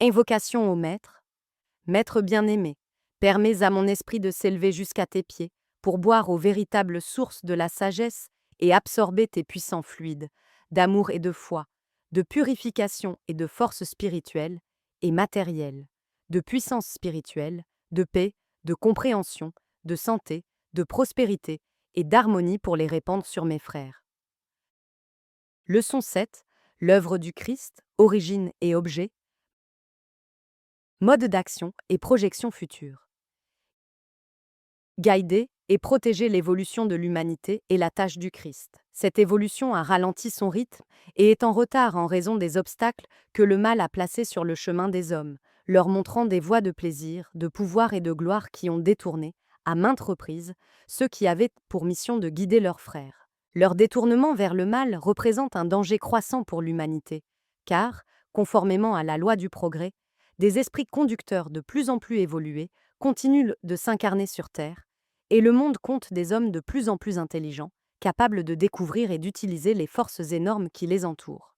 Invocation au Maître. Maître bien-aimé, permets à mon esprit de s'élever jusqu'à tes pieds, pour boire aux véritables sources de la sagesse et absorber tes puissants fluides, d'amour et de foi, de purification et de force spirituelle et matérielle, de puissance spirituelle, de paix, de compréhension, de santé, de prospérité et d'harmonie pour les répandre sur mes frères. Leçon 7. L'œuvre du Christ, origine et objet. Mode d'action et projection future. Guider et protéger l'évolution de l'humanité est la tâche du Christ. Cette évolution a ralenti son rythme et est en retard en raison des obstacles que le mal a placés sur le chemin des hommes, leur montrant des voies de plaisir, de pouvoir et de gloire qui ont détourné, à maintes reprises, ceux qui avaient pour mission de guider leurs frères. Leur détournement vers le mal représente un danger croissant pour l'humanité, car, conformément à la loi du progrès, des esprits conducteurs de plus en plus évolués continuent de s'incarner sur Terre, et le monde compte des hommes de plus en plus intelligents, capables de découvrir et d'utiliser les forces énormes qui les entourent.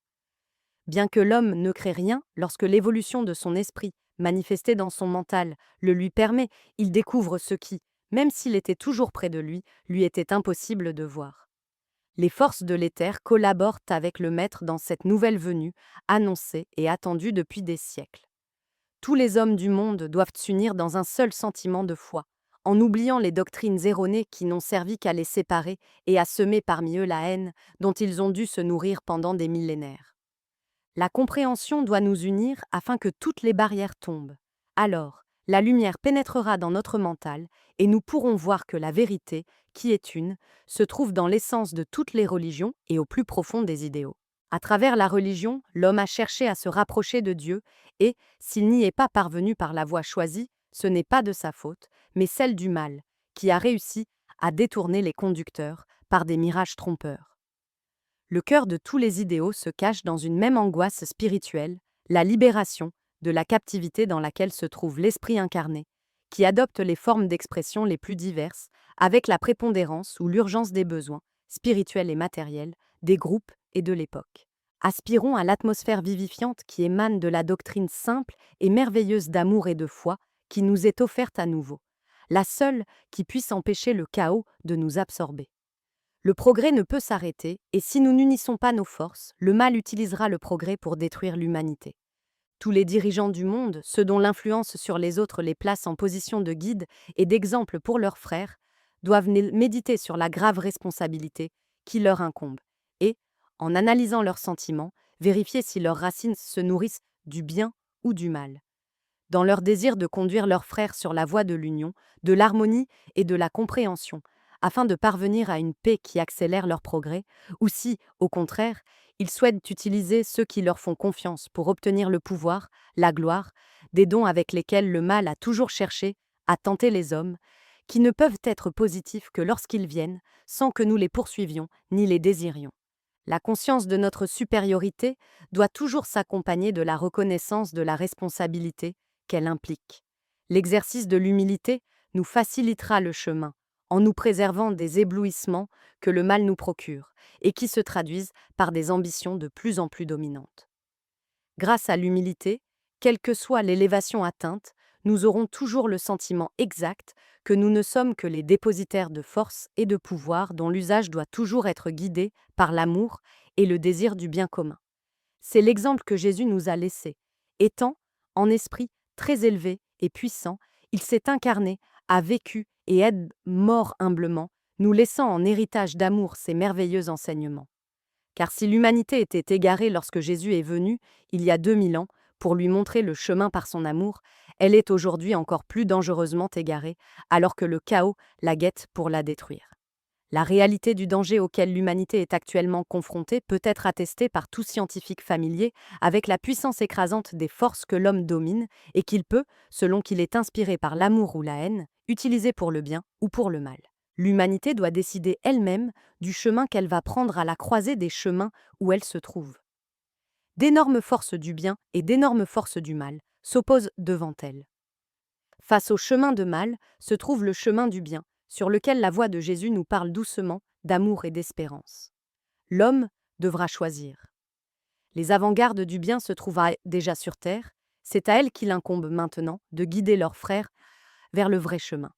Bien que l'homme ne crée rien, lorsque l'évolution de son esprit, manifestée dans son mental, le lui permet, il découvre ce qui, même s'il était toujours près de lui était impossible de voir. Les forces de l'éther collaborent avec le Maître dans cette nouvelle venue, annoncée et attendue depuis des siècles. Tous les hommes du monde doivent s'unir dans un seul sentiment de foi, en oubliant les doctrines erronées qui n'ont servi qu'à les séparer et à semer parmi eux la haine dont ils ont dû se nourrir pendant des millénaires. La compréhension doit nous unir afin que toutes les barrières tombent. Alors, la lumière pénétrera dans notre mental et nous pourrons voir que la vérité, qui est une, se trouve dans l'essence de toutes les religions et au plus profond des idéaux. À travers la religion, l'homme a cherché à se rapprocher de Dieu et, s'il n'y est pas parvenu par la voie choisie, ce n'est pas de sa faute, mais celle du mal, qui a réussi à détourner les conducteurs par des mirages trompeurs. Le cœur de tous les idéaux se cache dans une même angoisse spirituelle, la libération de la captivité dans laquelle se trouve l'esprit incarné, qui adopte les formes d'expression les plus diverses, avec la prépondérance ou l'urgence des besoins, spirituels et matériels, des groupes et de l'époque. Aspirons à l'atmosphère vivifiante qui émane de la doctrine simple et merveilleuse d'amour et de foi qui nous est offerte à nouveau, la seule qui puisse empêcher le chaos de nous absorber. Le progrès ne peut s'arrêter, et si nous n'unissons pas nos forces, le mal utilisera le progrès pour détruire l'humanité. Tous les dirigeants du monde, ceux dont l'influence sur les autres les place en position de guide et d'exemple pour leurs frères, doivent méditer sur la grave responsabilité qui leur incombe et, en analysant leurs sentiments, vérifier si leurs racines se nourrissent du bien ou du mal. Dans leur désir de conduire leurs frères sur la voie de l'union, de l'harmonie et de la compréhension, afin de parvenir à une paix qui accélère leur progrès, ou si, au contraire, ils souhaitent utiliser ceux qui leur font confiance pour obtenir le pouvoir, la gloire, des dons avec lesquels le mal a toujours cherché à tenter les hommes, qui ne peuvent être positifs que lorsqu'ils viennent, sans que nous les poursuivions ni les désirions. La conscience de notre supériorité doit toujours s'accompagner de la reconnaissance de la responsabilité qu'elle implique. L'exercice de l'humilité nous facilitera le chemin, en nous préservant des éblouissements que le mal nous procure et qui se traduisent par des ambitions de plus en plus dominantes. Grâce à l'humilité, quelle que soit l'élévation atteinte, nous aurons toujours le sentiment exact que nous ne sommes que les dépositaires de force et de pouvoir dont l'usage doit toujours être guidé par l'amour et le désir du bien commun. C'est l'exemple que Jésus nous a laissé. Étant, en esprit, très élevé et puissant, il s'est incarné, a vécu et est mort humblement, nous laissant en héritage d'amour ces merveilleux enseignements. Car si l'humanité était égarée lorsque Jésus est venu, il y a 2000 ans, pour lui montrer le chemin par son amour, elle est aujourd'hui encore plus dangereusement égarée, alors que le chaos la guette pour la détruire. La réalité du danger auquel l'humanité est actuellement confrontée peut être attestée par tout scientifique familier avec la puissance écrasante des forces que l'homme domine et qu'il peut, selon qu'il est inspiré par l'amour ou la haine, utiliser pour le bien ou pour le mal. L'humanité doit décider elle-même du chemin qu'elle va prendre à la croisée des chemins où elle se trouve. D'énormes forces du bien et d'énormes forces du mal s'opposent devant elle. Face au chemin de mal se trouve le chemin du bien, sur lequel la voix de Jésus nous parle doucement d'amour et d'espérance. L'homme devra choisir. Les avant-gardes du bien se trouvent déjà sur terre, C'est à elles qu'il incombe maintenant de guider leurs frères vers le vrai chemin.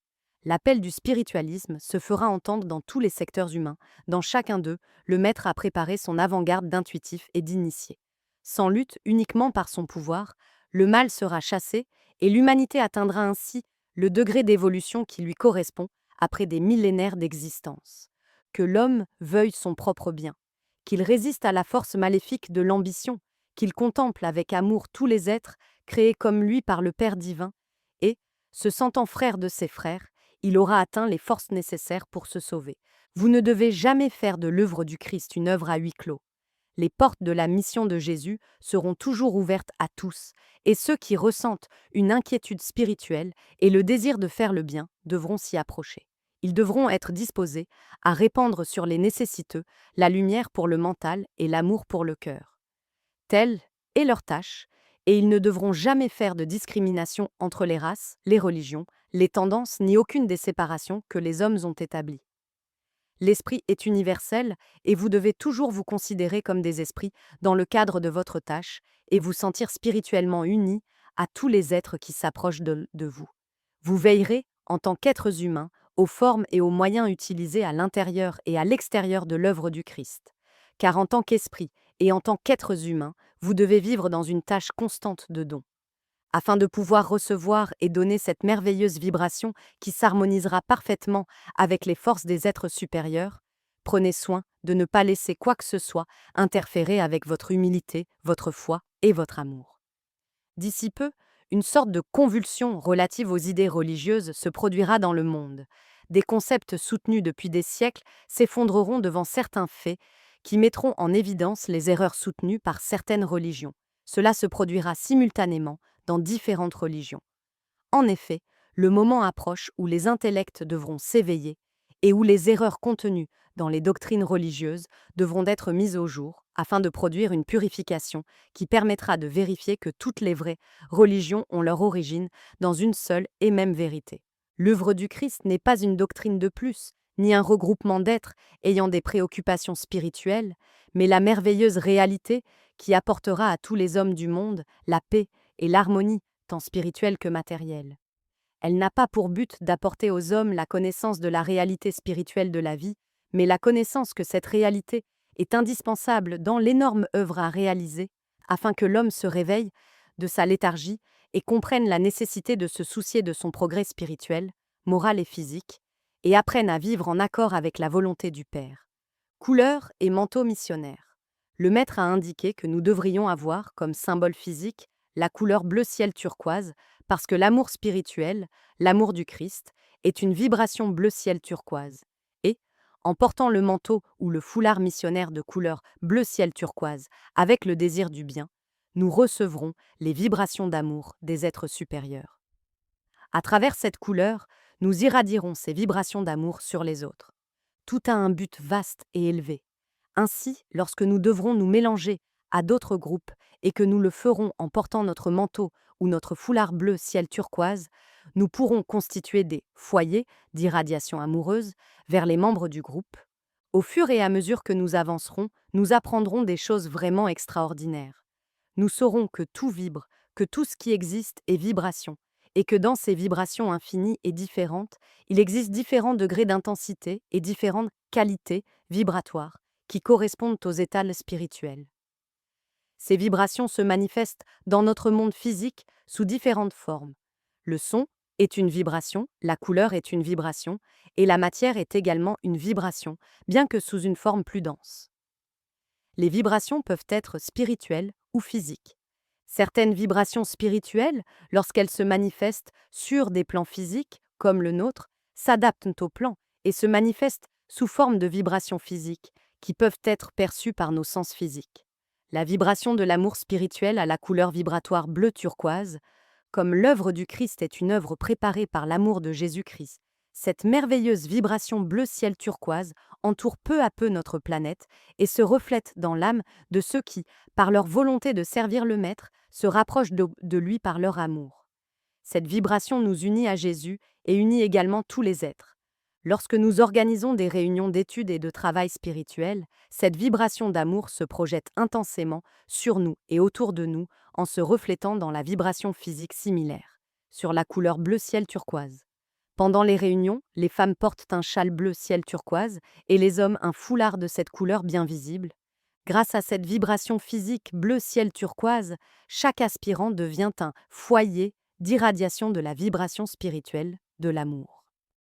L'appel du spiritualisme se fera entendre dans tous les secteurs humains. Dans chacun d'eux, le maître a préparé son avant-garde d'intuitifs et d'initiés. Sans lutte uniquement par son pouvoir, le mal sera chassé et l'humanité atteindra ainsi le degré d'évolution qui lui correspond après des millénaires d'existence. Que l'homme veuille son propre bien, qu'il résiste à la force maléfique de l'ambition, qu'il contemple avec amour tous les êtres créés comme lui par le Père divin, et, se sentant frère de ses frères, il aura atteint les forces nécessaires pour se sauver. Vous ne devez jamais faire de l'œuvre du Christ une œuvre à huis clos. Les portes de la mission de Jésus seront toujours ouvertes à tous, et ceux qui ressentent une inquiétude spirituelle et le désir de faire le bien devront s'y approcher. Ils devront être disposés à répandre sur les nécessiteux la lumière pour le mental et l'amour pour le cœur. Telle est leur tâche, et ils ne devront jamais faire de discrimination entre les races, les religions, les tendances ni aucune des séparations que les hommes ont établies. L'esprit est universel et vous devez toujours vous considérer comme des esprits dans le cadre de votre tâche et vous sentir spirituellement unis à tous les êtres qui s'approchent de vous. Vous veillerez, en tant qu'êtres humains, aux formes et aux moyens utilisés à l'intérieur et à l'extérieur de l'œuvre du Christ. Car en tant qu'esprit et en tant qu'êtres humains, vous devez vivre dans une tâche constante de don. Afin de pouvoir recevoir et donner cette merveilleuse vibration qui s'harmonisera parfaitement avec les forces des êtres supérieurs, prenez soin de ne pas laisser quoi que ce soit interférer avec votre humilité, votre foi et votre amour. D'ici peu, une sorte de convulsion relative aux idées religieuses se produira dans le monde. Des concepts soutenus depuis des siècles s'effondreront devant certains faits qui mettront en évidence les erreurs soutenues par certaines religions. Cela se produira simultanément dans différentes religions. En effet, le moment approche où les intellects devront s'éveiller et où les erreurs contenues dans les doctrines religieuses devront être mises au jour afin de produire une purification qui permettra de vérifier que toutes les vraies religions ont leur origine dans une seule et même vérité. L'œuvre du Christ n'est pas une doctrine de plus, ni un regroupement d'êtres ayant des préoccupations spirituelles, mais la merveilleuse réalité qui apportera à tous les hommes du monde la paix et l'harmonie, tant spirituelle que matérielle. Elle n'a pas pour but d'apporter aux hommes la connaissance de la réalité spirituelle de la vie, mais la connaissance que cette réalité est indispensable dans l'énorme œuvre à réaliser, afin que l'homme se réveille de sa léthargie et comprenne la nécessité de se soucier de son progrès spirituel, moral et physique, et apprenne à vivre en accord avec la volonté du Père. Couleur et manteau missionnaire. Le Maître a indiqué que nous devrions avoir, comme symbole physique, la couleur bleu ciel turquoise, parce que l'amour spirituel, l'amour du Christ, est une vibration bleu ciel turquoise. Et, en portant le manteau ou le foulard missionnaire de couleur bleu ciel turquoise, avec le désir du bien, nous recevrons les vibrations d'amour des êtres supérieurs. À travers cette couleur, nous irradierons ces vibrations d'amour sur les autres. Tout a un but vaste et élevé. Ainsi, lorsque nous devrons nous mélanger à d'autres groupes et que nous le ferons en portant notre manteau ou notre foulard bleu ciel turquoise, nous pourrons constituer des foyers d'irradiation amoureuse vers les membres du groupe. Au fur et à mesure que nous avancerons, nous apprendrons des choses vraiment extraordinaires. Nous saurons que tout vibre, que tout ce qui existe est vibration, et que dans ces vibrations infinies et différentes, il existe différents degrés d'intensité et différentes qualités vibratoires qui correspondent aux états spirituels. Ces vibrations se manifestent dans notre monde physique sous différentes formes. Le son est une vibration, la couleur est une vibration, et la matière est également une vibration, bien que sous une forme plus dense. Les vibrations peuvent être spirituelles ou physiques. Certaines vibrations spirituelles, lorsqu'elles se manifestent sur des plans physiques, comme le nôtre, s'adaptent au plan et se manifestent sous forme de vibrations physiques, qui peuvent être perçues par nos sens physiques. La vibration de l'amour spirituel a la couleur vibratoire bleu turquoise. Comme l'œuvre du Christ est une œuvre préparée par l'amour de Jésus-Christ, cette merveilleuse vibration bleu ciel turquoise entoure peu à peu notre planète et se reflète dans l'âme de ceux qui, par leur volonté de servir le Maître, se rapprochent de lui par leur amour. Cette vibration nous unit à Jésus et unit également tous les êtres. Lorsque nous organisons des réunions d'études et de travail spirituel, cette vibration d'amour se projette intensément sur nous et autour de nous en se reflétant dans la vibration physique similaire, sur la couleur bleu ciel turquoise. Pendant les réunions, les femmes portent un châle bleu ciel turquoise et les hommes un foulard de cette couleur bien visible. Grâce à cette vibration physique bleu ciel turquoise, chaque aspirant devient un foyer d'irradiation de la vibration spirituelle de l'amour.